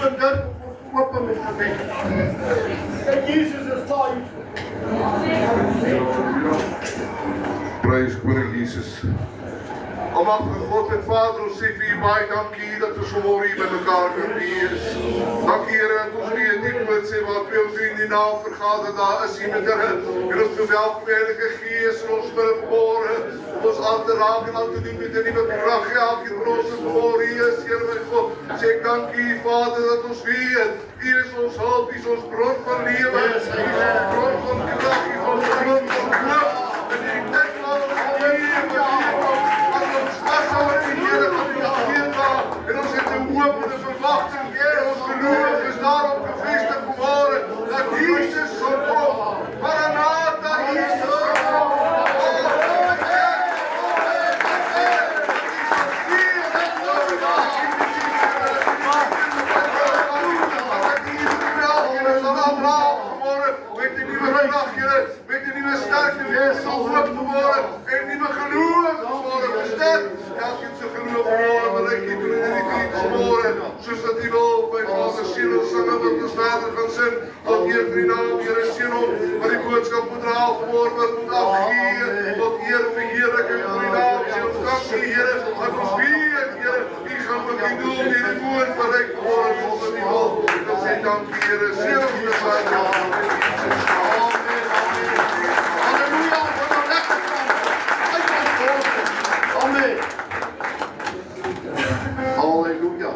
van dit open met gebed. En Jesus is daar. Prys Koning Jesus. Almagtige God en Vader, ons sê vir U baie dankie dat ons vanmôre hier by mekaar kan wees. Dankie Here dat ons weer die woord sê waar 2 of 3 in die naam vergader, daar is U met Here. En ons verwelkom die Heilige Gees in ons midde vanmôre om ons aan te raak en aan te doen met 'n nuwe krag. Elkeen van ons vanmôre hier is, Here my God. Sê ek dankie Vader dat ons weet U is ons hulp, U is ons bron van lewe, U is ons bron van krag, U is ons bron van hoop. En ek dink aan ons en ons het 'n hoop en 'n verwagting. En ons geloof is daarop gevestig geworden dat Jesus sal kom. Maranatha, Jesus sal kom. Met die nieuwe kracht, met die nieuwe sterkte, weer zal hoop geworden en nieuwe geloof geworden versterkt. Elkeen zijn geloof geworden, maar ik heb er in die vriend geworden. Zoals dat die wil bij Vader ziel en zingen, dat ons verder gaan zijn. Dat hier drie naam, hier is zin op, maar die boodschap moet herhaald worden, wat moet afgegeven. Dat hier verheerlijke drie naam, ziel, dank die Heer, dat ons weer, Heer, die gaan met die doel, die de woord bereikt worden, zoals dat die wil. Dat zij dank die Heer, ziel op de Vader. Amen. Halleluja.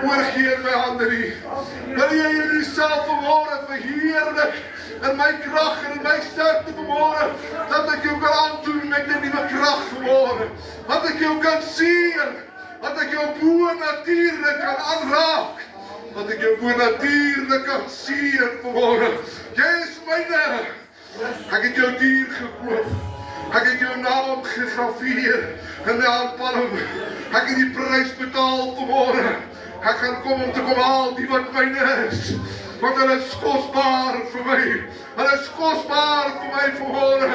Oorgeer my hande nie. Wil jy hierdie self vanmôre verheerlik in my krag en in my sterkte vanmôre, dat ek jou kan aandoen met 'n nuwe krag vanmôre, dat ek jou kan sien, dat ek jou bo-natuurlik kan aanraak, dat ek jou bo-natuurlik kan sien vanmôre. Jy is myne. Ek het jou dier gekoop. Ek het jou naam gegraveer in die handpalm. Ek het die prys betaal vanmôre. Ek gaan kom om te kom haal die wat myne is. Want hulle is kosbaar vir my. Hulle is kosbaar vir my vanmôre.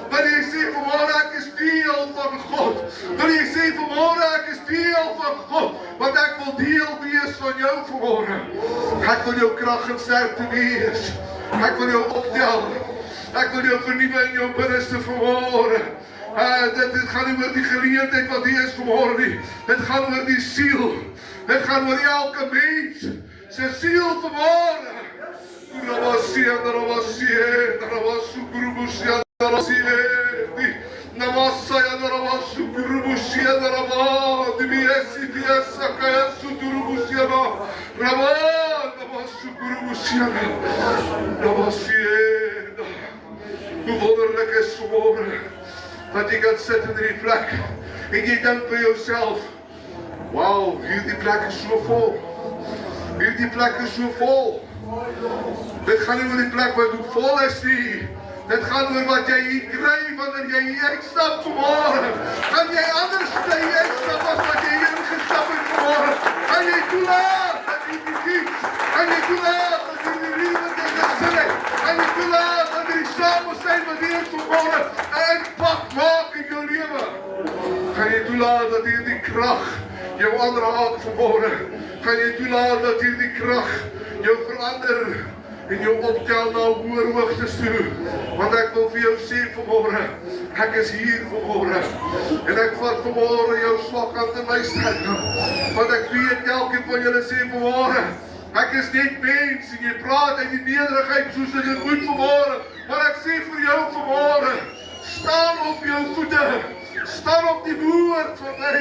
Wil jy sê vanmôre ek is deel van God. Wil jy sê vanmôre ek is deel van God. Want ek wil deel wees van jou vanmôre. Ek wil jou krag en sterkte wees. Ek wil jou optel. Ek wil jou vernuwe in jou binneste vanmôre. Dit gaan nie oor die geleentheid wat hier is vanmôre nie. Dit gaan oor die siel. Dit gaan oor elke mens se siel vanmôre. Hoe wonderlik is vanmôre dat jy kan sit in die plek en jy dink by jouself, wauw, hierdie plek is so vol. Hierdie plek is so vol. Dit gaan nie oor die plek wat vol is nie. Dit gaan oor wat jy hier kry wanneer jy hier uitstap vanmôre. Kan jy anders bly uitstap as wat jy hier ingestap het vanmôre? Kan jy toelaat dat jy die kies? Kan jy toelaat dat jy die liefde in die sin het? Kan jy toelaat dat jy die samensyn wat hier vanmôre 'n impak maak in jou lewe? Kan jy toelaat dat jy die krag jou aanraak vanmôre? Kan jy toelaat dat hierdie krag jou verander en jou optel na hoër hoogtes toe? Want ek wil vir jou sê vanmôre, ek is hier vanmôre en ek vat vanmôre jou swakkant in my sterkte. Want ek weet elkeen van julle sê vanmôre, ek is net mens en jy praat uit die nederigheid soos dit moet vanmôre. Maar ek sê vir jou vanmôre, staan op jou voete. Staan op die woord van my.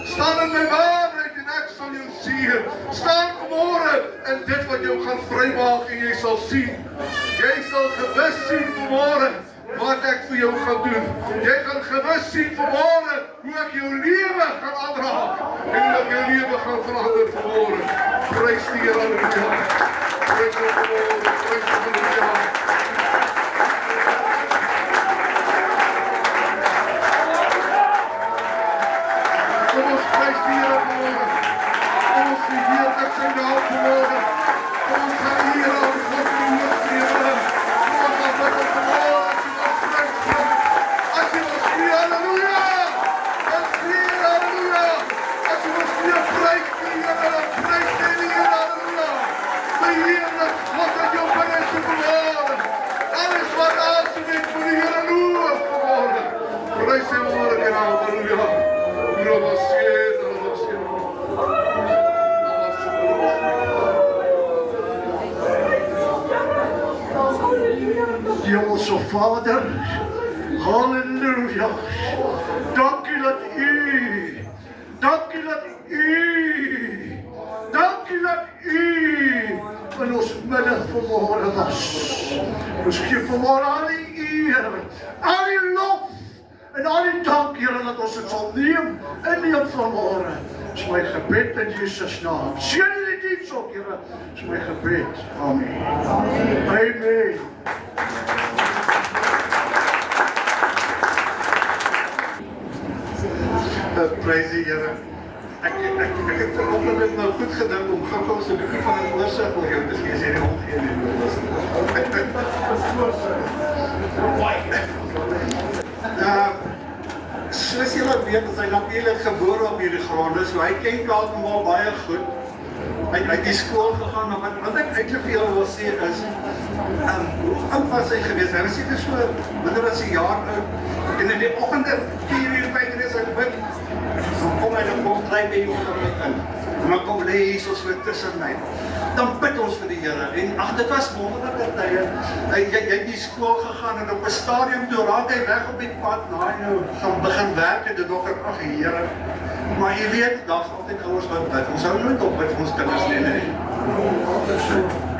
Staan in my waarheid en ek sal jou sien. Staan vanmôre in dit wat jou gaan vrymaak en jy sal sien. Jy sal gewis sien vanmôre wat ek vir jou gaan doen. Jy gaan gewis sien vanmôre hoe ek jou lewe gaan aanraak en hoe ek jou lewe gaan verander vanmôre. Prys die Here, halleluja. Prys hom vanmôre, prys hom halleluja. Hemelse Vader, halleluja, dankie dat u in ons midde vanmôre was. Ons gee vanmôre al die eer, al die lof en al die dank, Here, dat ons dit sal neem en neem vanmôre. Dis my gebed in Jesus naam. Seën die diens ook, Here, dis my gebed. Amen. Amen. Prys die Here. Ek het vanoggend dit nou goed gedink om gou-gou so 'n bietjie van 'n oorsig wil jou te gee, as jy nie omgee nie. Soos julle weet, is hy natuurlik gebore op hierdie grond, so hy ken Kalkmol baie goed. Hy het die skool gegaan, maar wat ek eintlik vir julle wil sê is, hoe oud was hy gewees? Hy was seker so minder as 'n jaar oud. En in die oggende 4:00, 5:00 is hy bid. Dan kom hy dan kom kry by jou in. En dan kom lê hier so tussen my. Dan bid ons vir die Here. En ag, dit was wonderlike tye. Hy het die skool gegaan en op 'n stadium toe raak hy weg op die pad na hy nou gaan begin werk en dit nog ag Here. Maar jy weet, daar's altyd ouers wat bid. Ons hou nooit op bid vir ons kinders nie.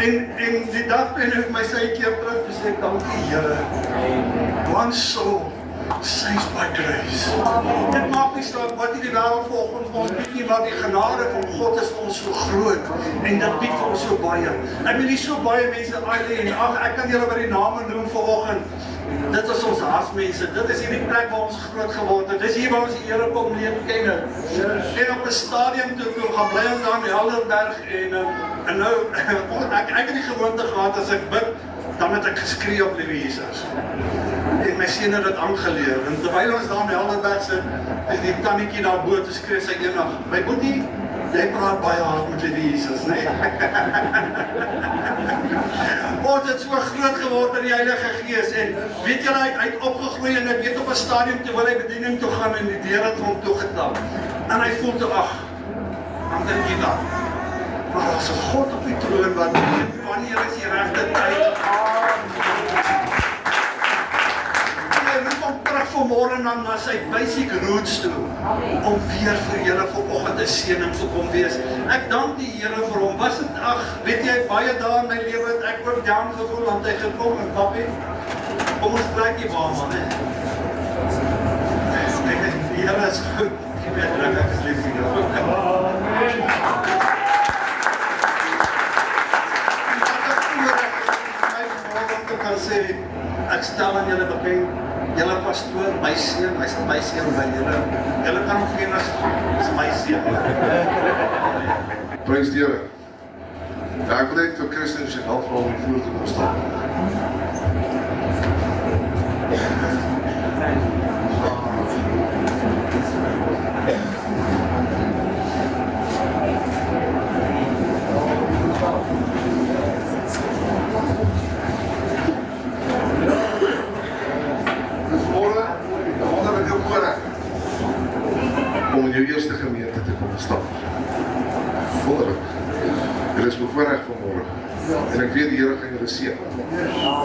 En die dag toe ek my sy keer terug te sê, dankie Here. One soul saves by grace. Dit maak nie saak wat die wêreld volgens ons bied nie, maar die genade van God is ons so groot en dit bied vir ons so baie. Ek weet nie so baie mense uit en ag, ek kan julle by die name noem vanoggend. Dit is ons hartsmense. Dit is hierdie plek waar ons groot geword het. Dis hier waar ons die Here kom leer ken. En op 'n stadium toe gaan bly ons daar in Helderberg en nou ek het die gewoonte gehad as ek bid, dan het ek geskree op Liewe Jesus. En my seun het dit aangeleer. En terwyl ons daar in Helderberg sit, is die tannetjie daar bo te skree sy eendag. My boetie, jy praat baie hard met Liewe Jesus, né? Ons het so groot geword in die Heilige Gees en weet julle hy het opgegroei en ek weet op 'n stadium toe wil hy bediening toe gaan en die deur het hom toegeklap. En hy voel toe ag, dan dink jy dan. Maar as 'n God op die troon wat weet wanneer is die regte tyd. Hy kom terug vanmôre na sy basic roots toe om weer vir julle vanoggend 'n seëning te kom wees. Ek dank die Here vir hom. Was dit ag, weet jy baie dae in my lewe het ek ook down gevoel want hy gekom en papi, kom ons plekkie waar man, hè. Die Here is goed. Ek weet ek is lief vir jou. Ek stel aan julle bekend, julle pastoor, my seun, hy's my seun by julle. Julle kan hom ken as my seun. Prys die Here. Ja, ek wil net vir Christen se help om voor te kom staan. Om in jou eerste gemeente te kom staan. Wonderlik. Julle is bevoorreg vanmôre. En ek weet die Here gaan julle seën.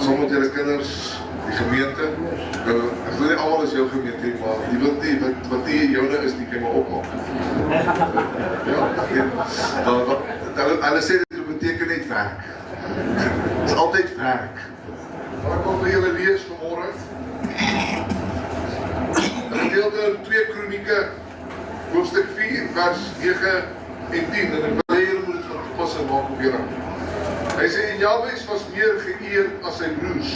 Saam met julle kinders, die gemeente. Ek glo nie almal is jou gemeente nie, maar die wat nie joune is, die kan maar opmaak. Ja, hulle sê dit beteken net werk. Dit is altyd werk. Maar ek wil vir julle lees vanmôre. Gedeelte in 2 Kronieke, hoofstuk 4, vers 9 en 10. En ek wil hier moet van toepassing maak op julle. Hy sê, en Jabes was meer geëer as sy broers.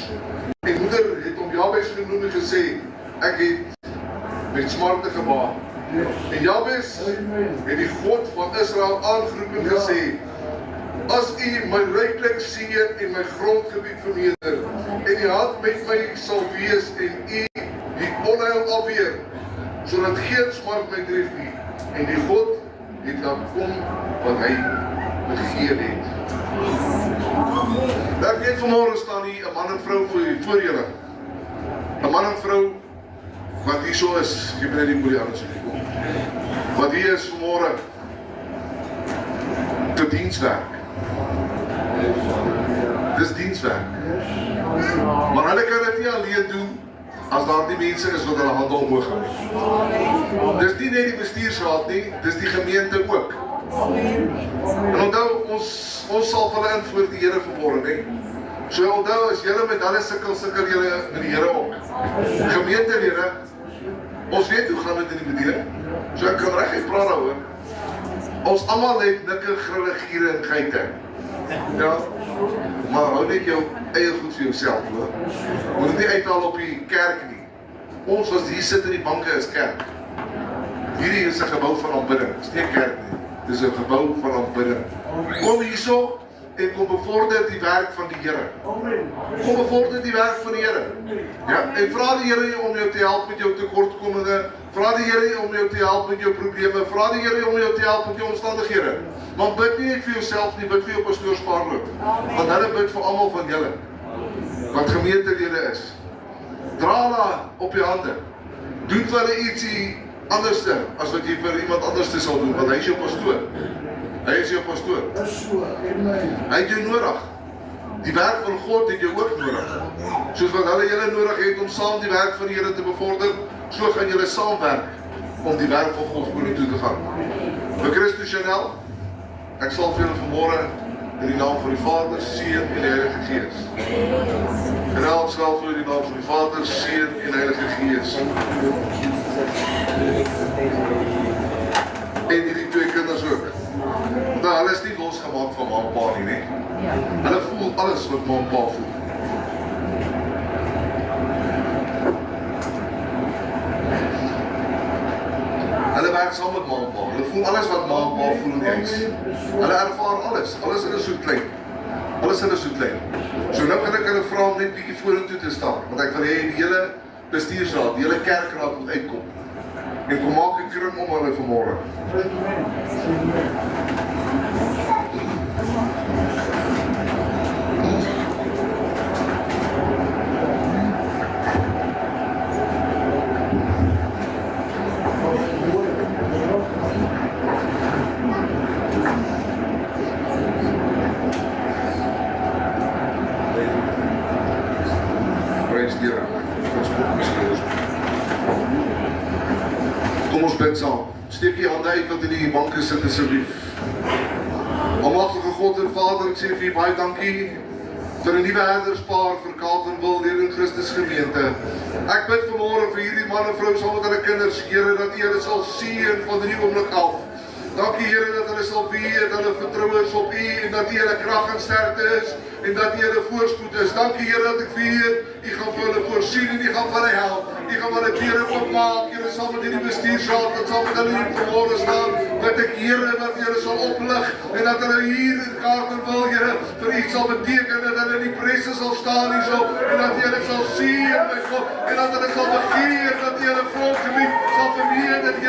En moeder het hom Jabes genoem en gesê, ek het met smarte gebaar. En Jabes het die God van Israel aangeroep en gesê, as u my ryklik seën en my grondgebied vermeerder, en die hand met my sal wees en u die onheil alweer, sodat geen smart my tref nie, en die God het laat kom wat hy begee het. Ek weet vanmôre staan hier 'n man en vrou voor julle. 'n Man en vrou wat hier so is, jy ben net die moelie anders gekom. Wat hier is vanmôre te dienswerk. Dis dienswerk. Maar hulle kan dit nie alleen doen as daar nie mense is wat hulle hande omhoog hou. Dis nie net die bestuursraad nie, dis die gemeente ook. En onthou, ons sal hulle in voor die Here vanmôre, nee. So onthou, as julle met hulle sukkel julle met die Here ook. Gemeentelede, ons weet hoe gaan dit in die bediening. So ek kan reguit praat daaroor. Ons almal het nikke, grille, giere en geite. Ja, maar hou net jou eie goed vir jouself, hoor. Moet dit nie uithaal op die kerk nie. Ons wat hier sit in die banke is kerk. Hierdie is 'n gebou van aanbidding. Dis nie 'n kerk nie. Dis 'n gebou van aanbidding. Kom hierso en kom bevorder die werk van die Here. Kom bevorder die werk van die Here. Ja, en vra die Here om jou te help met jou tekortkominge, vra die Here om jou te help met jou probleme, vra die Here om jou te help met jou omstandighede. Maar bid nie vir jouself nie, bid vir jou pastoors Paarloop. Want hulle bid vir almal van julle wat gemeentelede is. Dra hulle op jou hande. Doen vir hulle ietsie anderste as wat jy vir iemand anderste sal doen, want hy is jou pastoor. Hy is jou pastoor. Hy het jou nodig. Die werk van God het jou ook nodig. Soos wat hulle julle nodig het om saam die werk van die Here te bevorder, so gaan julle saamwerk om die werk van God vorentoe te gaan. Vir Christus Chanel, ek sal vir julle vanmôre in die naam van die Vader, Seun en die Heilige Gees. En ek sal vir julle in die naam van die Vader, Seun en die Heilige Gees. En die twee kinders ook. Nou, hulle is nie losgemaak van ma en pa nie, nee. Hulle voel alles wat ma en pa voel. Hulle werk saam met ma en pa. Hulle voel alles wat ma en pa voel in die huis. Hulle ervaar alles. Alles in 'n so klein. Alles in 'n so klein. So nou kan ek hulle vra om net bietjie vorentoe te staan, want ek wil hê die hele bestuursraad, die hele kerkraad moet uitkom. En kom maak 'n kring om hulle vanmôre. Kom ons bid saam. Steek die hande uit wat in die banke sit asseblief. Almagtige God en Vader, ek sê vir U baie dankie vir 'n nuwe herderspaar vir Carletonville Lewende Christus gemeente. Ek bid vanmôre vir hierdie man en vrou saam met hulle kinders, Here, dat U hulle sal seën van hierdie oomblik af. Dankie Here dat hulle sal weet, hulle vertrou is op U en dat U hulle krag en sterkte is en dat U hulle voorspoed is. Dankie Here dat ek weet, U gaan vir hulle voorsien en U gaan vir hulle help. U gaan hulle deure oopmaak, Here, saam met hierdie bestuursraad en saam met hulle hier vanmôre staan, dat ek Here dat U hulle sal oplig en dat hulle hier in Carletonville, Here, vir U sal beteken en dat hulle in die presse sal staan hier so en dat U hulle sal sien, my God, en dat hulle sal begeer, dat U hulle grondgebied sal vermeer, dat U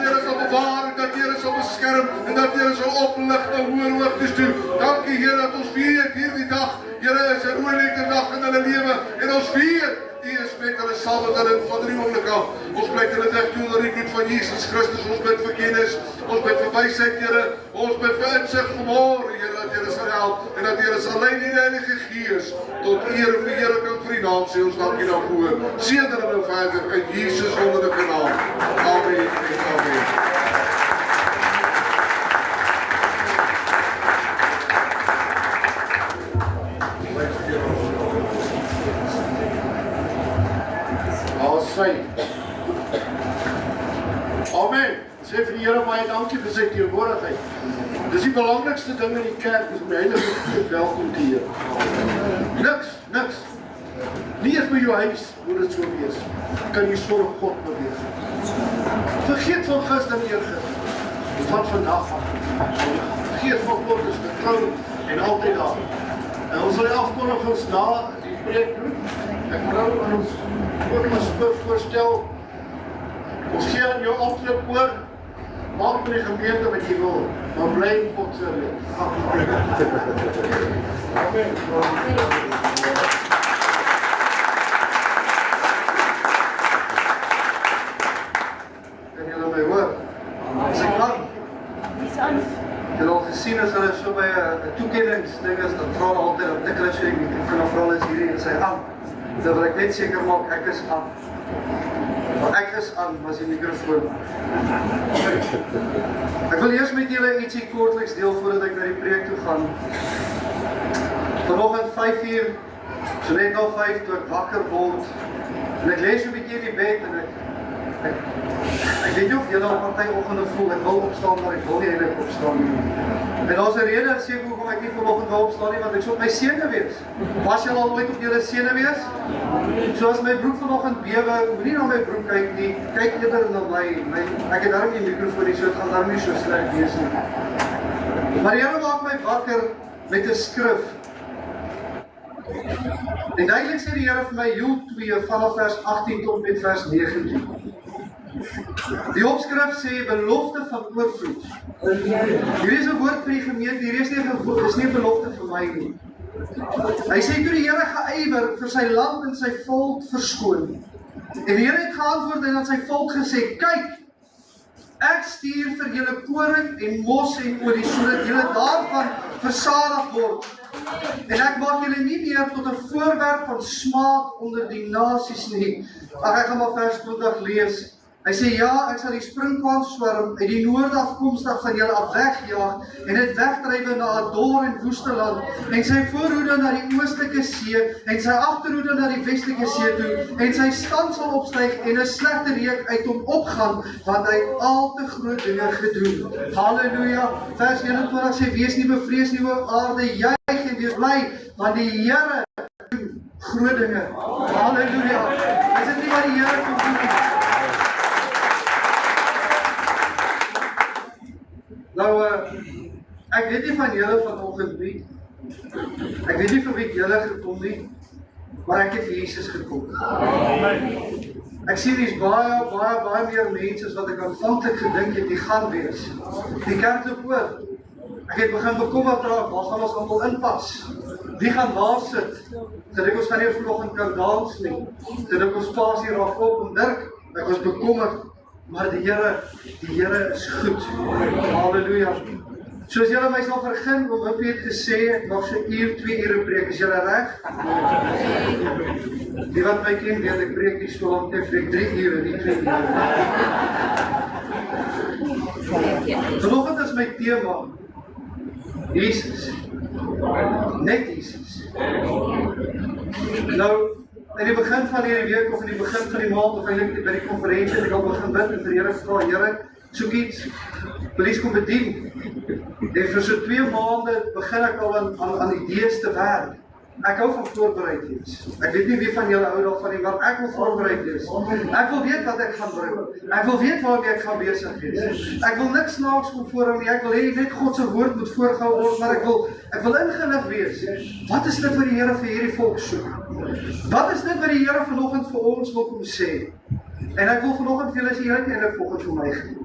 hulle sal bewaar en dat U hulle sal beskerm en dat U hulle sal oplig na hoër hoogtes toe. Dankie Here dat ons weet hierdie dag, Here, is 'n oorlede dag in hulle lewe en ons weet U is met hulle saam met hulle van die oomblik af. Ons pleit hulle weg toe na die bloed van Jesus Christus. Ons bid vir kennis, ons bid vir wysheid, Here. Ons bid vir insig vanmôre, Here, dat U hulle sal help en dat U hulle sal lei in die Heilige Gees tot eer en verheerliking vir U naam. Sê ons dankie daarvoor. Seën hulle nou verder in Jesus wonderlike naam. Amen. Amen. Amen. Sê vir die Here baie dankie vir sy teenwoordigheid. Dis die belangrikste ding in die kerk, is om die Heilige Gees welkom te heer. Niks. Nie eens by jou huis moet dit so wees. Kan jy sorg God beweeg. Vergeet van gister en eergister. Van vandag af. Vergeet van God is getrou en altyd daar. En ons sal die afkondigings na die preek doen. Ek nou aan ons voorstel. Ons gee aan jou antwoord oor. Maak met die gemeente wat jy wil. Maar bly in God se wil. Amen. Kan julle my hoor? Is ek aan? Julle al gesien as hulle so by 'n toekenningsding is, dan vra hulle altyd op tik hulle so die mikrofoon en vra hulle is hierdie en sê aan. Dan wil ek net seker maak ek is aan. Want ek is aan, was die mikrofoon. Ek wil eers met julle ietsie kortliks deel voordat ek na die preek toe gaan. Vanoggend 5 uur, so net na 5 toe ek wakker word. En ek lees so 'n bietjie in die bed en ek weet nie of julle op partyoggende voel, ek wil opstaan, maar ek wil nie eintlik opstaan nie. En daar's 'n rede sê hoekom ek nie vanoggend wil opstaan nie, want ek sou op my senuwees. Was julle al ooit op julle senuwees? So as my broek vanoggend bewe, moenie na my broek kyk nie, kyk eerder na my. Ek het daarom nie mikrofoon nie, so dit gaan daarom nie so sleg wees nie. Maar die Here maak my wakker met 'n skrif. En duidelik sê die Here vir my, Joel 2 vanaf vers 18 tot met vers 19. Die opskrif sê belofte van oorvloed. Hier is 'n woord vir die gemeente, hier is nie 'n belofte vir my nie. Hy sê toe die Here geëiwer vir sy land en sy volk verskoon. En die Here het geantwoord en aan sy volk gesê, kyk, ek stuur vir julle koring en mos en olie, sodat julle daarvan versadig word. En ek maak julle nie meer tot 'n voorwerp van smaak onder die nasies nie. Ek gaan maar vers 20 lees. Hy sê, ja, ek sal die sprinkwaalswarm uit die noorde afkomstig van julle af wegjaag en dit wegdrywe na 'n dor en woeste land en sy voorhoede na die oostelike see en sy agterhoede na die westelike see toe en sy stand sal opstyg en 'n slegte reuk uit hom opgaan want hy het al te groot dinge gedoen. Halleluja. Vers 21 sê, wees nie bevrees nie o aarde, juig en wees bly, want die Here doen groot dinge. Halleluja. Is dit nie wat die Here kan doen? Nou, ek weet nie van julle vanoggend nie. Ek weet nie vir wie julle gekom nie, maar ek het vir Jesus gekom. Ek sien hier's baie meer mense as wat ek aanvanklik gedink het die gaan wees. Die kerk loop oor. Ek het begin bekommerd raak, waar gaan ons almal inpas? Wie gaan waar sit? Gedink ons gaan nie vanoggend kan dans nie. Gedink ons spasie raak op en Dirk, ek was bekommerd. Maar die Here is goed. Halleluja. Soos julle my sal vergun, want Wippie het gesê, nog so 1, 2 ure preek, is julle reg? Die wat my ken, weet ek preek nie so lang, ek preek 3 ure, nie 2 ure. Vanoggend is my tema, Jesus. Net Jesus. Nou, in die begin van hierdie week of in die begin van die maand of eintlik by die konferensie het ek al begin bid en vir die Here vra, Here, soek iets, polies kom bedien. En vir so 2 maande begin ek al aan idees te werk. Ek hou van voorbereid wees. Ek weet nie wie van julle hou daarvan nie, maar ek wil voorbereid wees. Ek wil weet wat ek gaan bring. Ek wil weet waarmee ek gaan besig wees. Ek wil niks snaaks kom voorhou nie. Ek wil hê net God se woord moet voorgehou word, maar ek wil ingelig wees. Wat is dit wat die Here vir hierdie volk soek? Wat is dit wat die Here vanoggend vir ons wil kom sê? En ek wil vanoggend vir julle sê, julle het eintlik volgens vir my gekom.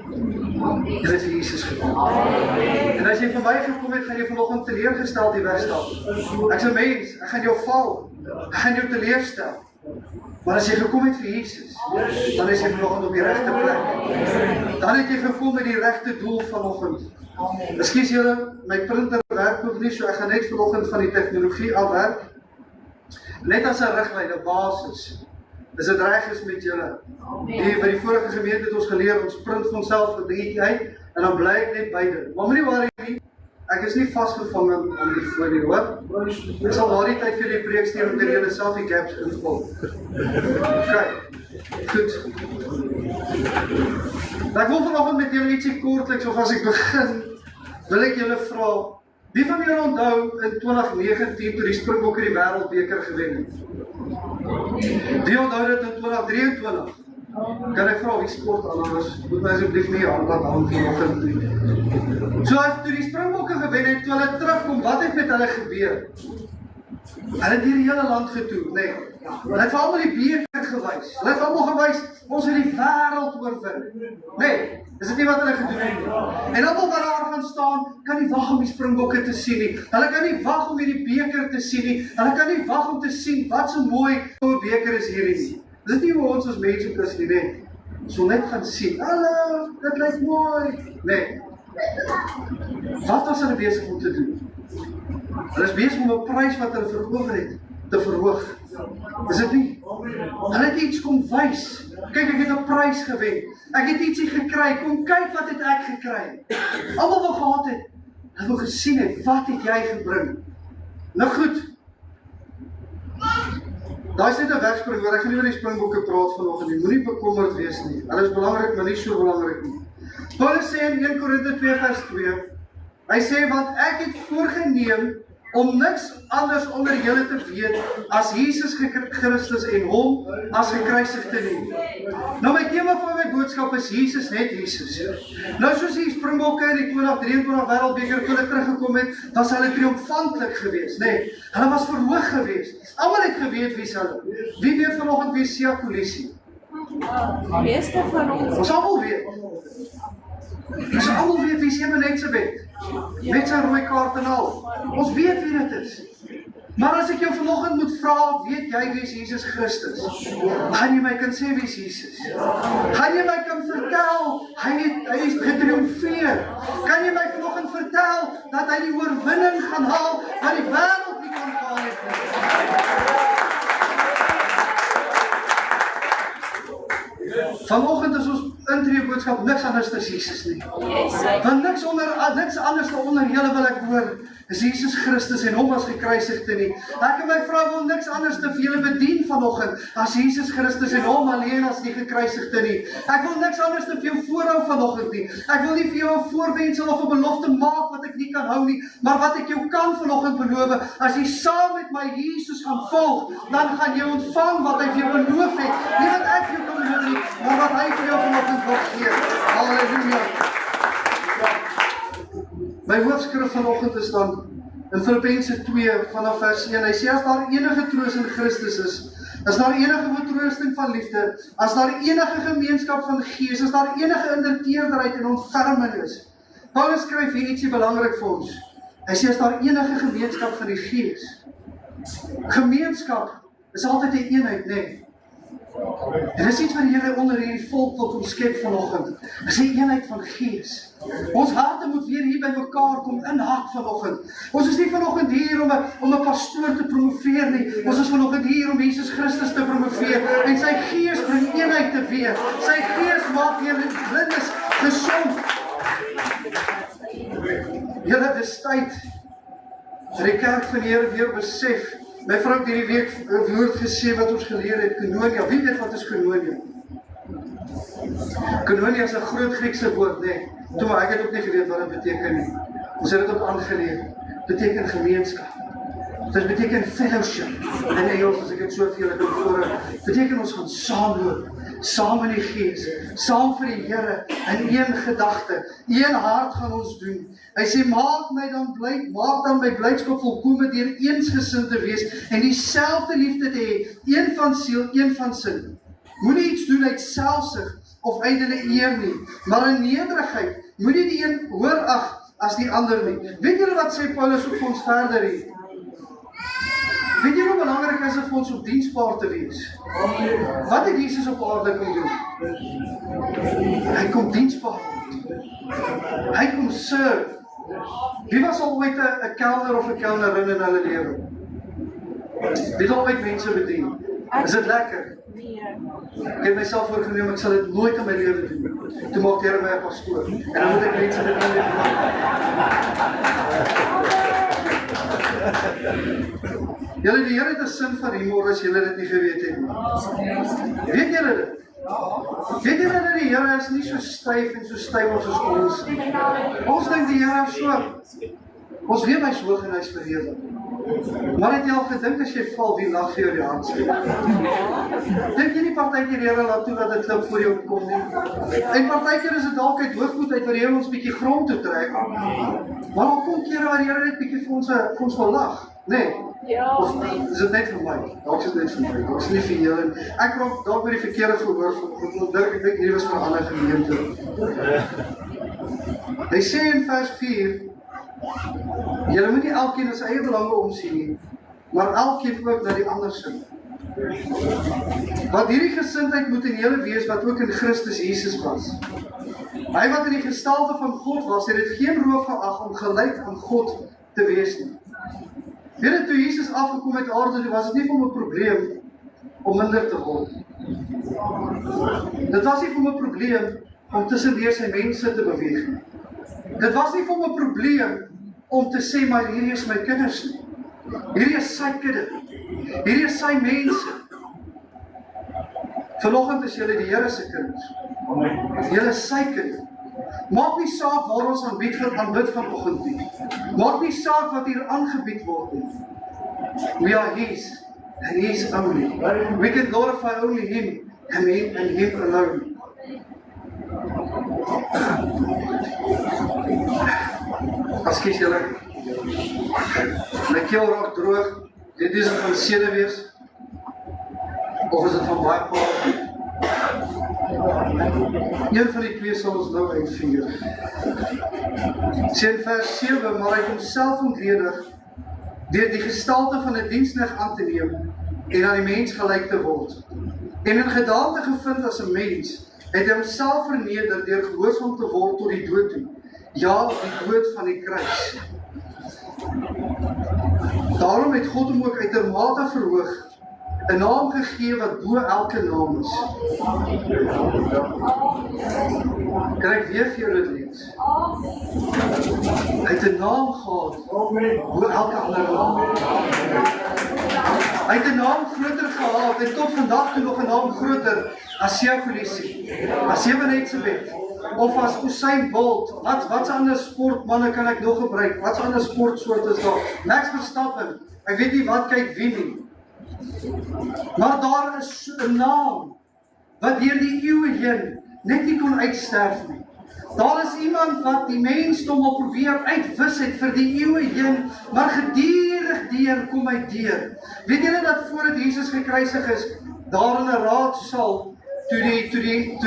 Julle is vir Jesus gekom. En as jy vir my gekom het, gaan jy vanoggend teleurgesteld hier wegstap. Ek's 'n mens, ek gaan jou val. Ek gaan jou teleurstel. Maar as jy gekom het vir Jesus, dan is jy vanoggend op die regte plek. Dan het jy gekom met die regte doel vanoggend. Ekskuus julle, my printer werk nog nie, so ek gaan net vanoggend van die tegnologie afwerk. Net as 'n riglyn, 'n basis. Is dit reg is met julle? By die vorige gemeente het ons geleer, ons print van onsself 'n dingetjie uit, en dan bly ek net by dit. Maar moenie worry nie, ek is nie vasgevang aan die folie, hoor? Ek sal na die tyd vir die preek stuur, om julle self die gaps invul. Kyk, goed. Ek wil vanoggend met julle ietsie kortliks, of as ek begin, wil ek julle vra, wie van julle onthou in 2019 toe die Springbokke die Wêreldbeker gewen het? Wie onthou dit in 2023? Kan ek vra wie sport anders? Moet my asseblief nie aan laat hang vanoggend nie. So as toe die Springbokke gewen het, toe hulle terugkom, wat het met hulle gebeur? Hulle het hierdie hele land getoer, nee. Hulle het vir almal die beker gewys. Hulle het almal gewys, ons het die wêreld oorwin. Nee, is dit nie wat hulle gedoen het? En almal wat daar gaan staan, kan nie wag om die Springbokke te sien nie. Hulle kan nie wag om hierdie beker te sien nie. Hulle kan nie wag om te sien wat so mooi so beker is hierdie nie. Is dit nie hoe ons as mense is nie, nee? Ons wil net gaan sien. Hallo, dit lyk mooi. Nee. Wat was hulle besig om te doen? Hulle is besig om 'n prys wat hulle verower het te verhoog. Is dit nie? Hulle het iets kom wys. Kyk, ek het 'n prys gewen. Ek het ietsie gekry. Kom kyk wat het ek gekry. Almal wat gehad het, hulle wou gesien het, wat het jy gebring? Nou goed. Daar is net 'n wegspring, maar ek gaan nie oor die Springbokke praat vanoggend nie. Moenie bekommerd wees nie. Hulle is belangrik, maar nie so belangrik nie. Paulus sê in 1 Korinte 2 vers 2, hy sê, want ek het voorgenem om niks anders onder julle te weet as Jesus Christus en hom as gekruisigde nie. Nou my tema van my boodskap is Jesus net Jesus. Nou soos die Springbokke in die 2023 Wêreldbeker toe hulle teruggekom het, was hulle triomfantlik geweest, nee. Hulle was verhoog geweest. Almal het geweet wie se hulle. Wie weet vanoggend wie Siya Kolisi? Die meeste van ons. Ons almal weet. Ons almal weet wie Sewe Netsebet. Met sy rooi kaart en al. Ons weet wie dit is. Maar as ek jou vanoggend moet vra, weet jy wie is Jesus Christus? Gaan jy my kan sê wie is Jesus? Gaan jy my kan vertel, hy is getriomfeer? Kan jy my vanoggend vertel, dat hy die oorwinning gaan haal, wat die wêreld nie kan haal het nie? Vanoggend is ons intree boodskap niks anders as Jesus nie. Want niks anders onder julle wil ek hoor, is Jesus Christus en hom as gekruisigde nie. Ek en my vrou wil niks anders te vir julle bedien vanoggend, as Jesus Christus en hom alleen as die gekruisigde nie. Ek wil niks anders te vir jou voorhou vanoggend nie. Ek wil nie vir jou 'n voorwendsel of 'n belofte maak wat ek nie kan hou nie, maar wat ek jou kan vanoggend beloof, as jy saam met my Jesus gaan volg, dan gaan jy ontvang wat hy vir jou beloof het. Nie wat ek vir jou kan beloof nie, maar wat hy vir jou vanoggend wil gee. Halleluja. My hoofskrif vanoggend is dan in Filippense 2 vanaf vers 1. Hy sê as daar enige troos in Christus is, as daar enige vertroosting van liefde, as daar enige gemeenskap van gees, as daar enige inderteerderheid en ontferming is. Paulus skryf hier ietsie belangrik vir ons. Hy sê as daar enige gemeenskap van die gees. Gemeenskap is altyd 'n eenheid, nee. En dis iets wat die Here onder hierdie volk wil omskep vanoggend. Dis 'n eenheid van gees. Ons harte moet weer hier by mekaar kom in hart vanoggend. Ons is nie vanoggend hier om 'n pastoor te promoveer nie. Ons is vanoggend hier om Jesus Christus te promoveer en sy gees bring eenheid teweeg. Sy gees maak weer blindes gesond. Julle, dis tyd dat die kerk van die Here weer besef. My vrou het hierdie week 'n woord gesê wat ons geleer het, koinonia. Wie weet wat is koinonia? Koinonia is 'n groot Griekse woord, nee. Toe maar ek het ook nie geweet wat dit beteken nie. Ons het dit ook aangeleer. Beteken gemeenskap. Dit beteken fellowship. In Engels, as ek dit soveel het voor, beteken ons gaan saamloop, saam in die gees, saam vir die Here, in een gedagte, een hart gaan ons doen. Hy sê, maak dan my blydskap volkome deur eensgesind te wees en dieselfde liefde te hê, een van siel, een van sin. Moenie iets doen uit selfsug of uit hulle eer nie, maar in nederigheid, moenie die een hoër ag as die ander nie. Weet julle wat sê Paulus ook vir ons verder hier? Weet jy hoe belangrik is dit vir ons om diensbaar te wees? Wat het Jesus op aarde kom doen? Hy kom diensbaar word. Hy kom serve. Wie was al ooit 'n kelner of 'n kelnerin in hulle lewe? Wie het al ooit mense bedien? Is dit lekker? Ek het myself voorgeneem, ek sal dit nooit in my lewe doen. Toe maak die Here my 'n pastoor. En dan moet ek mense dit nie Julle, die Here het 'n sin van humor as julle dit nie geweet het nie. Weet julle dit? Weet julle dat die Here is nie so styf en so stewig soos ons nie? Ons dink die Here is so. Ons weet hy's hoog en hy's verheerlik. Maar het jy al gedink as jy val, wie lag vir jou die hand sê? Dink jy nie partykeer die Here laat toe dat dit klip voor jou kom nie? En partykeer is dit dalk uit hoogmoed uit waar die Here ons bietjie grond toe trek. Maar dan kom kere waar die Here net bietjie vir ons wil lag. Nee. Of is dit net vir my? Dalk is dit net vir my. Dalk is nie vir julle. Ek praat dalk by die verkeerde gehoor. Ek dink hier was vir 'n ander gemeente. Hy sê in vers 4, julle moet nie elkeen as eie belange omsien nie, maar elkeen ook na die ander sin. Want hierdie gesindheid moet in julle wees wat ook in Christus Jesus was. Hy wat in die gestalte van God was, het dit geen roof geag om gelyk aan God te wees nie. Weet jy, toe Jesus afgekom het aarde, was dit nie vir hom 'n probleem om minder te word. Dit was nie vir hom 'n probleem om tussendeur sy mense te beweeg nie. Dit was nie vir hom 'n probleem om te sê, maar hierdie is my kinders nie. Hierdie is sy kinde. Hierdie is sy mense. Vanoggend is julle die Here se kinders. Julle is sy kinders. Maak nie saak waar ons aanbid vanoggend nie. Maak nie saak wat hier aangebied word nie. We are His, and His only. We can glorify only Him, and Him alone. Ekskuus julle. My keel raak droog. Dit is van senuwees. Of is dit van baie praat? Een van die twee sal ons nou uitvier. Sê in vers 7, maar hy het homself ontledig deur die gestalte van 'n diensknegt aan te neem en aan die mens gelyk te word. En in gedaante gevind as 'n mens, het hy homself verneder deur gehoorsaam te word tot die dood toe. Ja, die dood van die kruis. Daarom het God hom ook uitermate verhoog, 'n naam gegee wat bo elke naam is. Kan ek weer vir jou dit lees? Hy het 'n naam gehad, bo elke ander naam. Hy het 'n naam groter gehad, en tot vandag toe nog 'n naam groter as Seapolisie, as Ebenezer, of as Usain Bolt. Wat ander sportmanne kan ek nog gebruik? Wat ander sportsoorte is daar? Max Verstappen, ek weet nie wat kyk wie nie. Maar daar is 'n naam wat deur die eeue heen net nie kon uitsterf nie. Daar is iemand wat die mensdom al probeer uitwis het vir die eeue heen, maar gedurig deur kom hy deur. Weet julle dat voordat Jesus gekruisig is, daar in 'n raadsaal, toe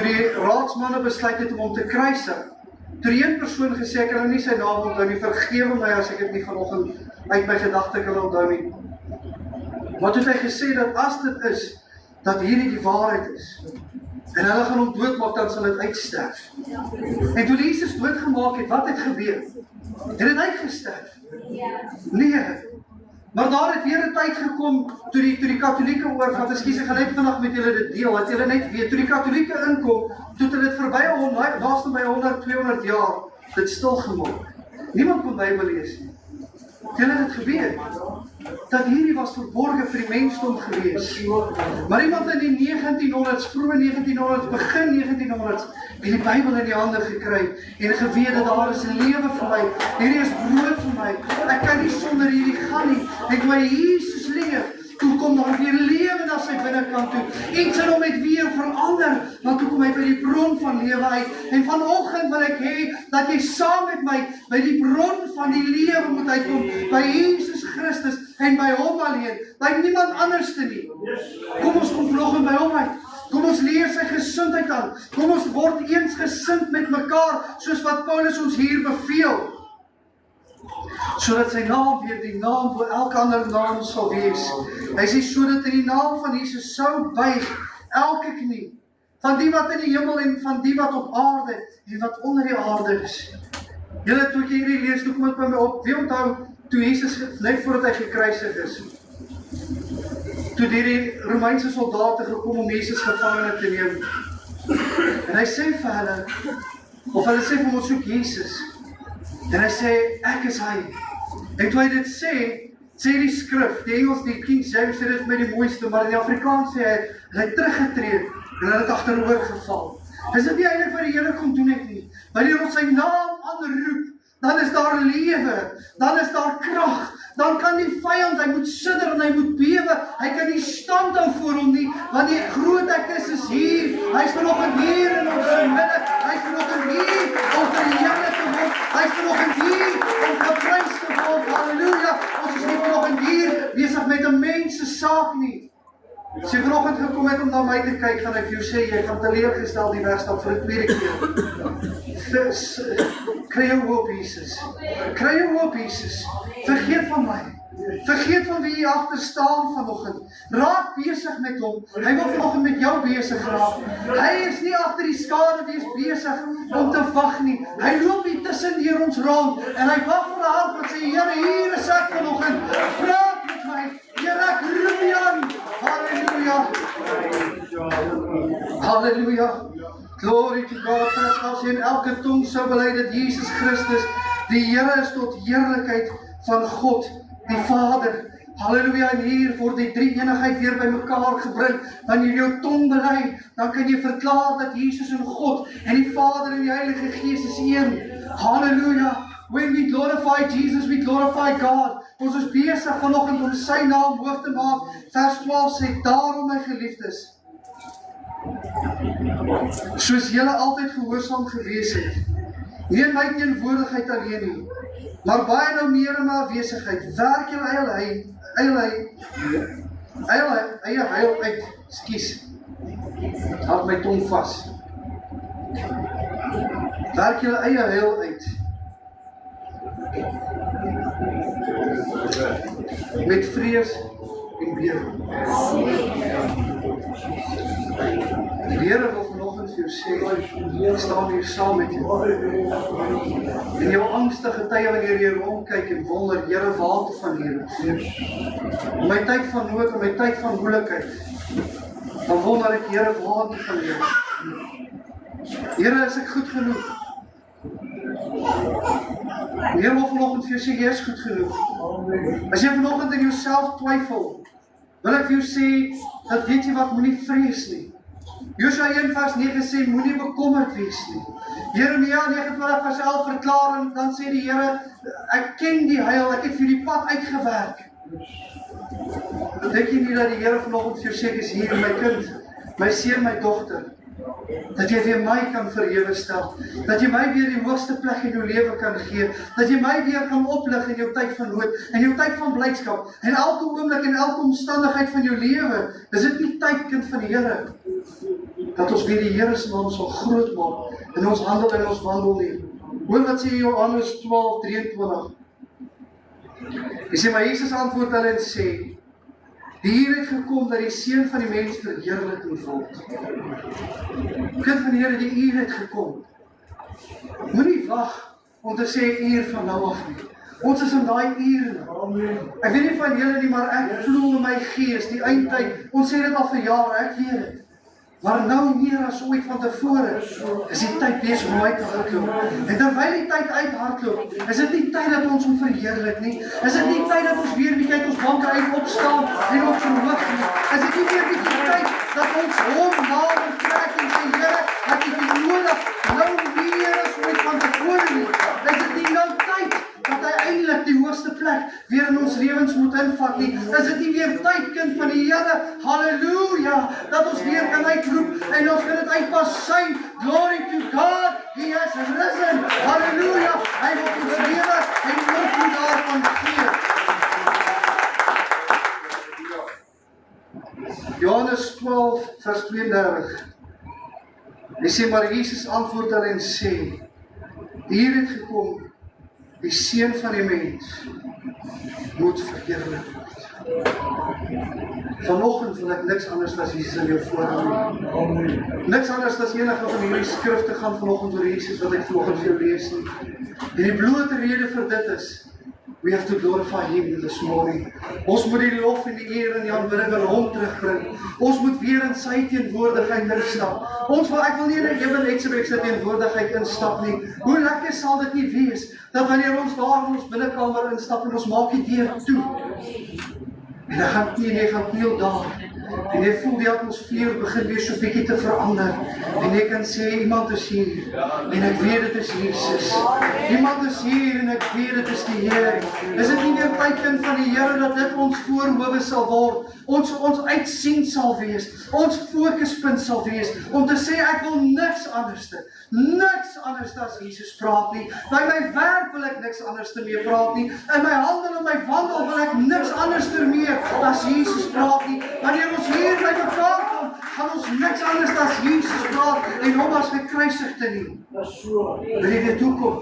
die raadsmanne besluit het om hom te kruisig, toe die een persoon gesê, ek kan nou nie sy naam onthou nie, vergewe my as ek dit nie vanoggend uit my gedagte kan onthou nie. Maar toe het hy gesê dat as dit is, dat hierdie die waarheid is, en hulle gaan hom doodmaak, dan sal dit uitsterf. En toe Jesus doodgemaak het, wat het gebeur? Het dit uitgesterf? Nee. Maar daar het weer 'n tyd gekom, toe die katholieke oorvat, ekskuus, ek gaan net vandag met julle dit deel, wat julle net weet, toe die katholieke inkom, toe het dit verby naaste by 100, 200 jaar, dit stilgemaak. Niemand kon Bybel lees nie. Julle het dit gebeur, dat hierdie was verborge vir die mensdom gewees. Maar iemand in die 1900s, vroeë 1900s, begin 1900s, het die Bybel in die hande gekry, en geweet dat daar is 'n lewe vir my, hierdie is brood vir my, ek kan nie sonder hierdie gaan nie, ek wil Jesus leef, toe kom daar weer lewe na sy binnekant toe, iets in hom het weer verander, want toe kom hy by die bron van lewe uit, en vanoggend wil ek hê, dat jy saam met my, by die bron van die lewe moet uitkom, by Jesus Christus, en by hom alleen, by niemand anders te nie. Kom ons kom vanoggend by hom uit, kom ons leer sy gesindheid aan, kom ons word eensgesind met mekaar, soos wat Paulus ons hier beveel, sodat sy naam weer die naam voor elke ander naam sal wees. Hy sê, sodat in die naam van Jesus sou buig elke knie, van die wat in die hemel en van die wat op aarde en wat onder die aarde is. Julle, toe ek hierdie lees, toe kom het by my op, wie onthou, toe Jesus, net voordat hy gekruisig is, toe die Romeinse soldate gekom om Jesus gevangene te neem, en hy sê vir hulle, of hulle sê vir hom, soek Jesus, en hy sê, ek is hy. En toe hy dit sê die skrif, die Engels, die King James sê dit met die mooiste, maar in die Afrikaans sê hy het teruggetreed, en hy het achteroor geval. Is dit nie eintlik wat die Here kom doen het nie? Wanneer ons sy naam aanroep, dan is daar lewe, dan is daar krag, dan kan die vyand, hy moet sidder en hy moet bewe, hy kan nie stand hou voor hom nie, want die groot ek is hier, hy is vanoggend hier in ons midde, hy is vanoggend hier om verheerlik te word, hy is vanoggend hier om geprys te word, halleluja, ons is nie vanoggend hier besig met 'n mens se saak nie. As jy vanoggend gekom het om na my te kyk, gaan ek vir jou sê, jy gaan teleurgestel die wegstap vir die tweede keer. Kry jou hoop, Jesus. Kry jou hoop, Jesus. Vergeet van my. Vergeet van wie jy agter staan vanoggend. Raak besig met hom. Hy wil vanoggend met jou besig raak. Hy is nie agter die skaduwees besig om te wag nie. Hy loop nie tussen deur ons rond en hy wag vir 'n hand wat sê, Here, hier is ek vanoggend. Praat met my. Here, ek roep U aan. Halleluja. Halleluja. Glory to God, as in elke tong sou bely dat Jesus Christus die Here is tot heerlikheid van God, die Vader. Halleluja, en hier word die drie eenigheid weer by mekaar gebring. Wanneer jy jou tong bely, dan kan jy verklaar dat Jesus en God en die Vader en die Heilige Gees is een. Halleluja. when we glorify Jesus, we glorify God. Ons is besig vanoggend om sy naam hoog te maak. Vers 12 sê, daarom my geliefdes, soos julle altyd gehoorsaam gewees het, nie in my teenwoordigheid alleen nie, maar baie nou meer in my afwesigheid, werk julle eie heil uit, hou my tong vas, werk julle eie heil uit, met vrees en bewe. Die Here wil vanoggend vir jou sê, ek staan hier saam met jou. In jou angstige tye wanneer jy rondkyk en wonder, Here, waar toe van hier? In my tyd van nood, in my tyd van moeilikheid, dan wonder ek, Here, waar toe van hier? Here, is ek goed genoeg? Die Here wil vanoggend vir jou sê, jy is goed genoeg. As jy vanoggend in jouself twyfel, wil ek vir jou sê, dat weet jy wat, moenie vrees nie. Josua 1 vers 9 sê, moenie bekommerd wees nie. Jeremia 29 vers 11 verklaar, en dan sê die Here, ek ken die heil, ek het vir die pad uitgewerk. Dink jy nie dat die Here vanoggend vir jou sê, ek is hier, my kind, my seun, my dogter, dat jy weer my kan verhewe stel, dat jy my weer die hoogste plek in jou lewe kan gee, dat jy my weer kan oplig in jou tyd van nood, in jou tyd van blydskap, en elke oomblik en elke omstandigheid van jou lewe, is dit nie tyd, kind van die Here, dat ons weer die Here se naam sal groot maak, in ons handel en ons wandel nie. Hoor wat sê Johannes 12:23. Hy sê, maar Jesus antwoord hulle en sê, die Here het gekom dat die Seun van die mens verheerlik moet word. Kind van die Here, die Uur het gekom. Moenie wag om te sê uur van nou af nie. Ons is in daai uur nou. Ek weet nie van julle nie, maar ek voel in my gees die eindtyd. Ons sê dit al vir jare, ek weet dit. Maar nou meer as ooit van tevore is die tyd besig om uit te hardloop. En terwyl die tyd uithardloop, is dit nie tyd dat ons hom verheerlik nie. Is dit nie tyd dat ons weer bietjie uit ons banke uit opstaan en op verhoog nie. Is dit nie weer bietjie tyd dat ons hom nader trek en sê, Here, ek het U nodig, nou meer as ooit van tevore nie. Is dit nie nou tyd dat hy eintlik die hoogste plek weer in ons lewens moet invat nie? Is dit nie weer tyd, kind van die Here, halleluja, dat ons weer kan uitroep en ons kan dit uitpas sing, glory to God, He has risen, halleluja, hy wil ons lewe en oorvloed daarvan gee. Johannes 12 vers 32, hy sê, maar Jesus antwoord hulle en sê, die Here het gekom, die Seun van die mens moet verheerlik word. Vanoggend wil ek niks anders as Jesus in jou voorhou. Niks anders as enige van hierdie skrifte gaan vanoggend oor Jesus wat ek vanoggend vir jou lees nie. En die blote rede vir dit is, we have to glorify Him this morning. Ons moet die lof en die eer en die aanbidding aan Hom terugbring. Ons moet weer in sy teenwoordigheid instap. Ek wil nie in 'n ewenheidsreekse teenwoordigheid instap nie. Hoe lekker sal dit nie wees, dat wanneer ons daar in ons binnekamer instap en ons maak die deur toe, en jy gaan kniel daar, en jy voel die atmosfeer begin weer so bietjie te verander, en jy kan sê, iemand is hier, en ek weet dit is Jesus. Iemand is hier, en ek weet dit is die Here. Is dit nie meer tyd, kind van die Here, dat dit ons voorhoewe sal word, ons uitsien sal wees, ons fokuspunt sal wees, om te sê, ek wil niks anders as Jesus praat nie. By my werk wil ek niks anders mee praat nie. In my handel en my wandel wil ek niks anders meer as Jesus praat nie. Wanneer ons hier by mekaar kom, gaan ons niks anders as Jesus praat en hom as gekruisigde nie. Wil jy weet hoekom?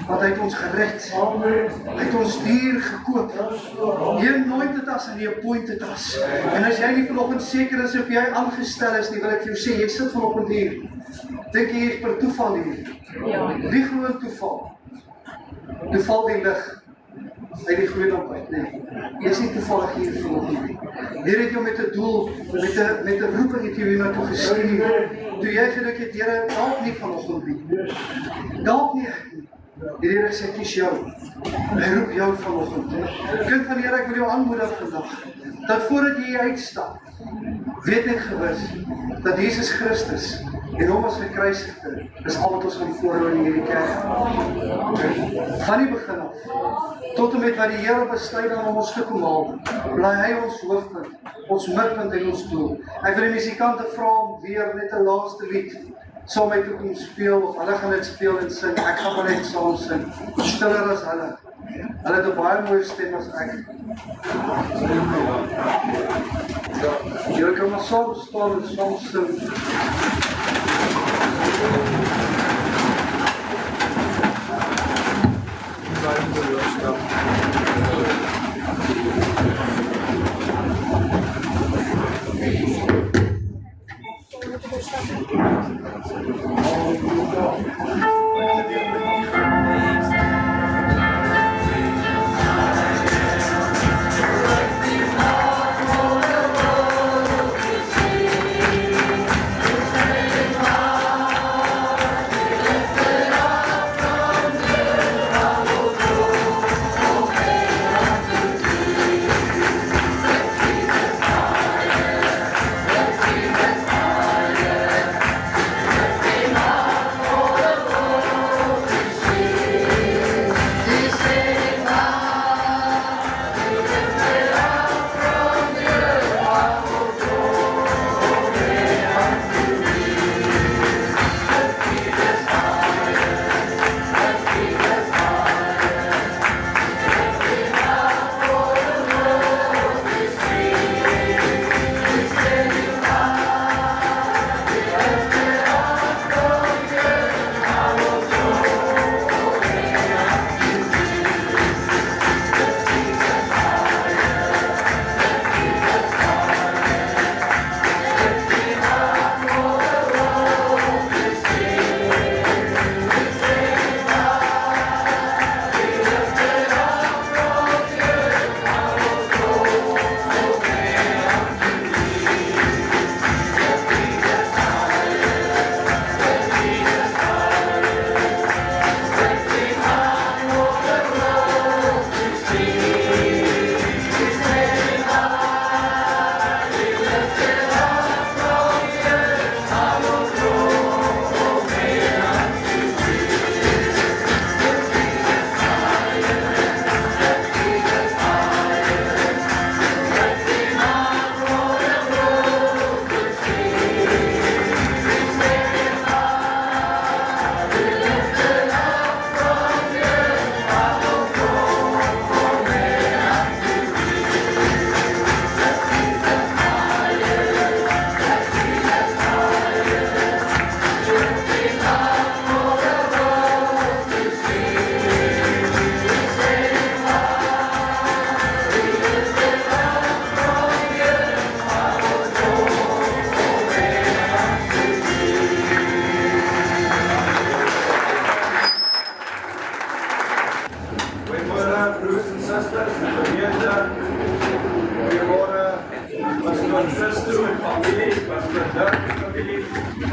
Want hy het ons gered. Hy het ons duur gekoop. Nie anointed as en nie appointed as. En as jy nie vanoggend seker is of jy aangestel is nie, wil ek vir jou sê, jy sit vanoggend hier. Dink jy is per toeval hier? Die groot toeval. Toeval die lig uit die groot ontbyt, nee. Jy is nie toevallig hier vanoggend nie. Hier het jy met 'n doel, met 'n roeping het jy hier naartoe gestuur. Toe jy gedink het, Here, dalk nie vanoggend nie. Dalk nie ek nie. Die Here sê, kies jou. Hy roep jou vanoggend. Kind van die Here, ek wil jou aanmoedig vandag, dat voordat jy uitstap, weet net gewis, dat Jesus Christus en hom as gekruisigde Dis al wat ons gaan voorhou in hierdie kerk. Van die begin af, tot en met wat die Here besluit om ons te kom haal, bly hy ons hoofpunt, ons midpunt en ons doel. Ek wil die musikante vra om weer net 'n laaste lied saam met te kom speel, of hulle gaan dit speel en sing, ek gaan maar net saam sing, stiller as hulle. Hulle het 'n baie mooie stem as ek. Julle kan maar saam staan en saam sing.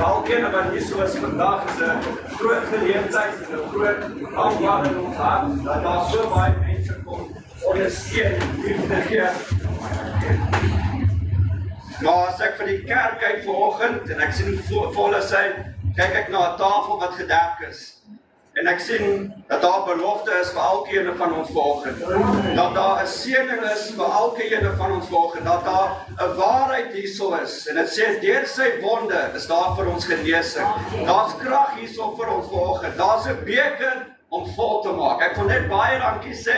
Alkeen wat hier soos vandag is 'n groot geleentheid en 'n groot aanwag in ons hart dat daar so baie mense kom ondersteun liefde gee. Maar as ek vir die kerk kyk vanoggend en ek sien hoe vol is hy, kyk ek na 'n tafel wat gedek is. En ek sien dat daar belofte is vir elkeen van ons vanoggend. Dat daar 'n seëning is vir elkeen van ons vanoggend. Dat daar 'n waarheid hierso is. En dit sê deur sy wonde is daar vir ons genesing. Daar's krag hierso vir ons vanoggend. Daar's 'n beker om vol te maak. Ek wil net baie dankie sê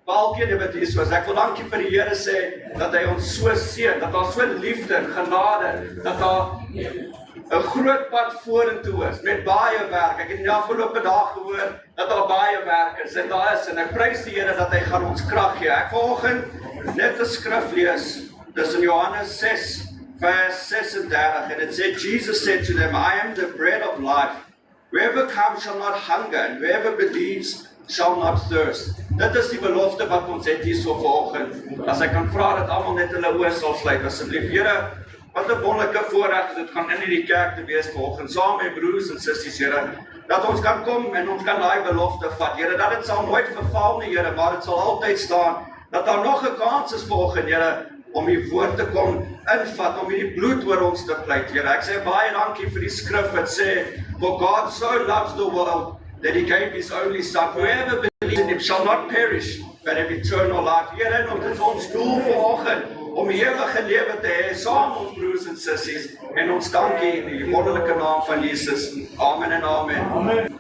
vir elkeen wat hierso is. Ek wil dankie vir die Here sê dat hy ons so seën, dat daar so liefde en genade, dat daar 'n groot pad vorentoe is, met baie werk. Ek het in die afgelope dae gehoor, dat daar baie werk is, en daar is, en ek prys die Here dat hy gaan ons krag gee. Ek vanoggend net 'n skrif lees, dis in Johannes 6, vers 36, en it said, Jesus said to them, I am the bread of life. Whoever comes shall not hunger, and whoever believes shall not thirst. Dit is die belofte wat ons het hierso vanoggend. As ek kan vra dat almal net hulle oë sal sluit, asseblief. Here, wat 'n wonderlike voorreg dit gaan in hierdie kerk te wees vanoggend, saam met broers en susters, Here, dat ons kan kom en ons kan daai belofte vat, Here, dat dit sal nooit verval nie, Here, maar dit sal altyd staan, dat daar nog 'n kans is vanoggend, Here, om die woord te kom invat, om die bloed oor ons te pleit, Here. Ek sê baie dankie vir die skrif wat sê, for God so loves the world, that he gave his only son. Whoever believes in him shall not perish, but have eternal life. Here, en dit is ons doel vanoggend, om die ewige lewe te hê, saam met ons broers en sissies, en ons dankie in die wonderlike naam van Jesus. Amen en amen. Amen.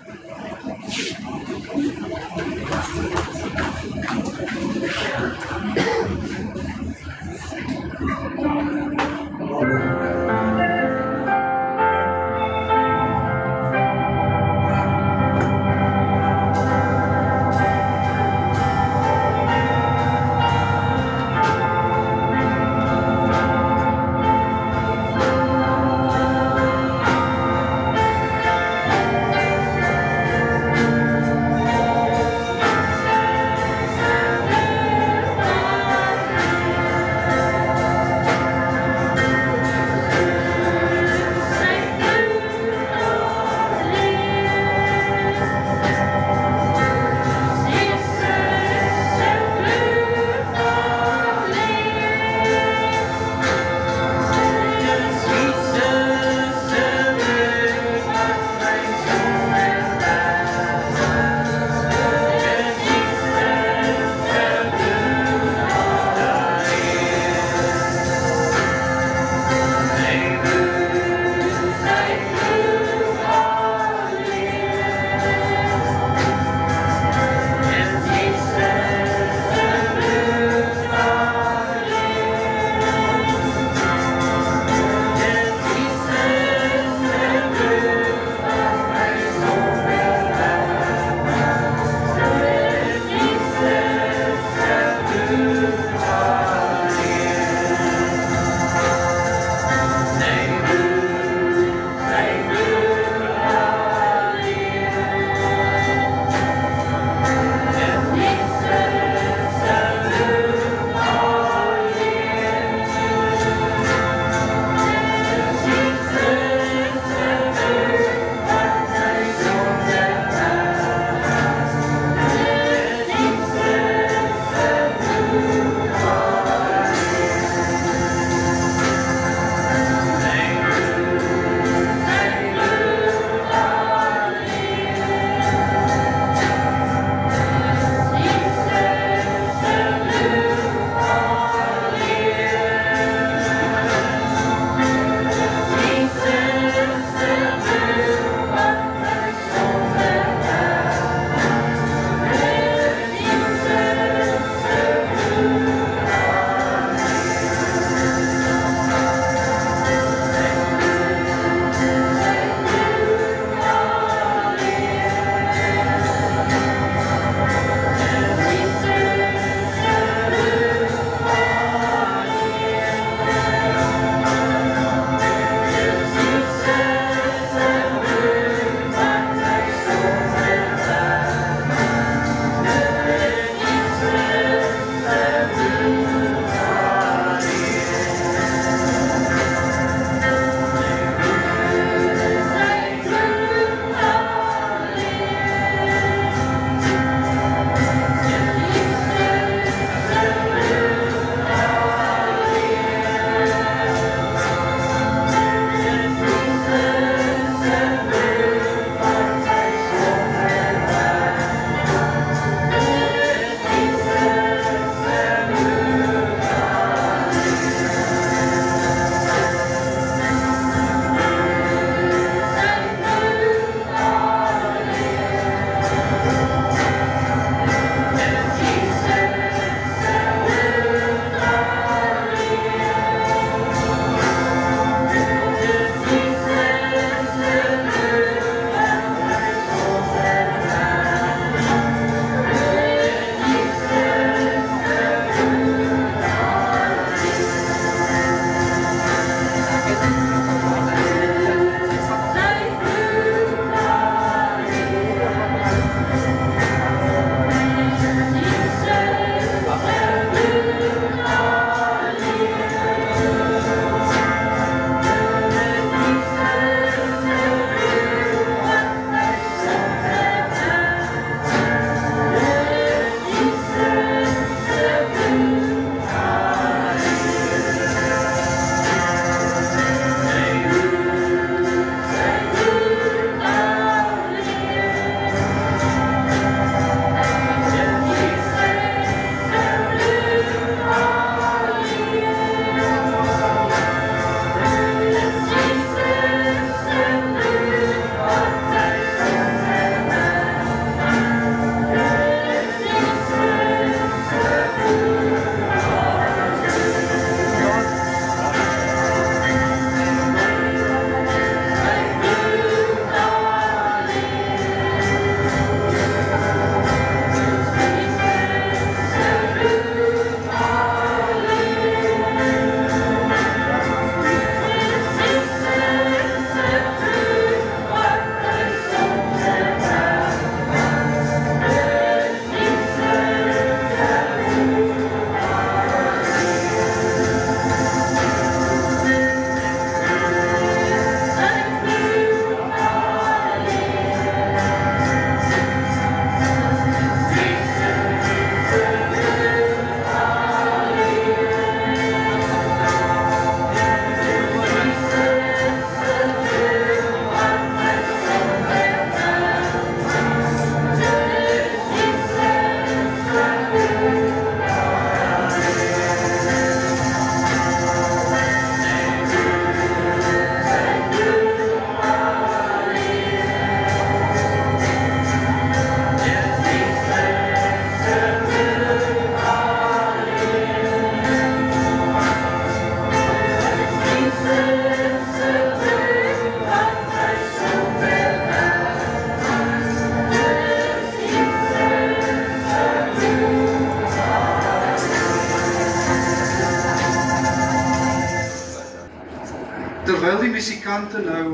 Terwyl die musikante nou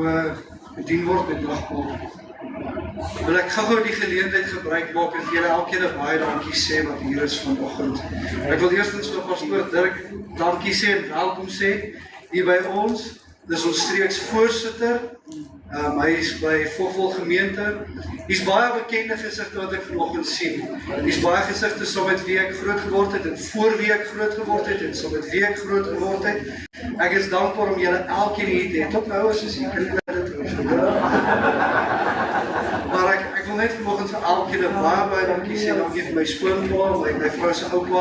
bedien word met nagmaal, wil ek gou die geleentheid gebruik maak en vir julle elkeen 'n baie dankie sê wat hier is vanoggend. Ek wil eerstens vir pastoor Dirk dankie sê en welkom sê hier by ons. Dis ons streeks voorsitter. Hy is by Vogel gemeente. Hy's baie bekende gesigte wat ek vanoggend sien. Hy's baie gesigte saam met wie ek groot geword het en voor wie ek groot geword het en saam met wie ek groot geword het. Ek is dankbaar om julle elkeen hier te hê. Tot nou is soos ek dit. Maar ek wil net vanoggend vir elkeen baie dankie sê. Dankie vir my skoonpa, my vrou se oupa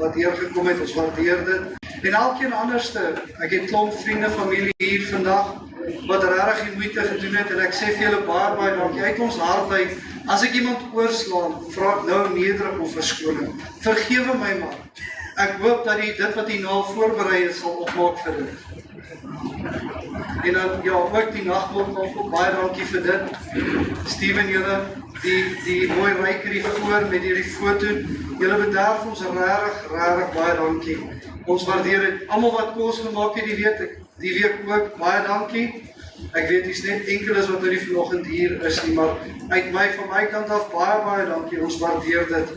wat hier gekom het. Ons waardeer dit. En elkeen anderste. Ek het klomp vriende, familie hier vandag wat regtig die moeite gedoen het en ek sê vir julle baie dankie uit ons hart uit. As ek iemand oorslaan, vra ek nou nederig om verskoning. Vergewe my man. Ek hoop dat dit wat hy nou voorberei het sal opmaak vir dit. En dan ja, ook die nagmaal, baie dankie vir dit. Steven, julle die mooi ryker hier voor met hierdie foto. Julle bederf ons regtig baie dankie. Ons waardeer dit. Almal wat kos gemaak het, die week ook baie dankie. Ek weet dis net enkeles wat nou nie vanoggend hier is nie, maar van my kant af baie dankie. Ons waardeer dit.